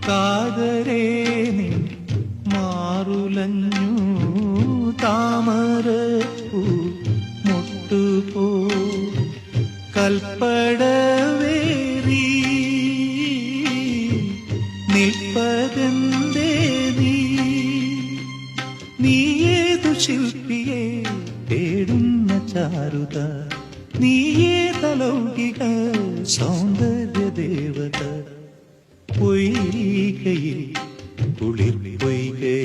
കാതരേ നീ മാറുലഞ്ഞു താമര മുട്ടുപോ കൽപ്പടവേറി നിൽപ്പതെന്തേ നീയേതു ശില്പിയെ തേടുന്ന ചാരുത നീയേതലൗകിക സൗന്ദര്യ ദേവത പൊയ്കയിൽ കുളിർ പൊയ്കയിൽ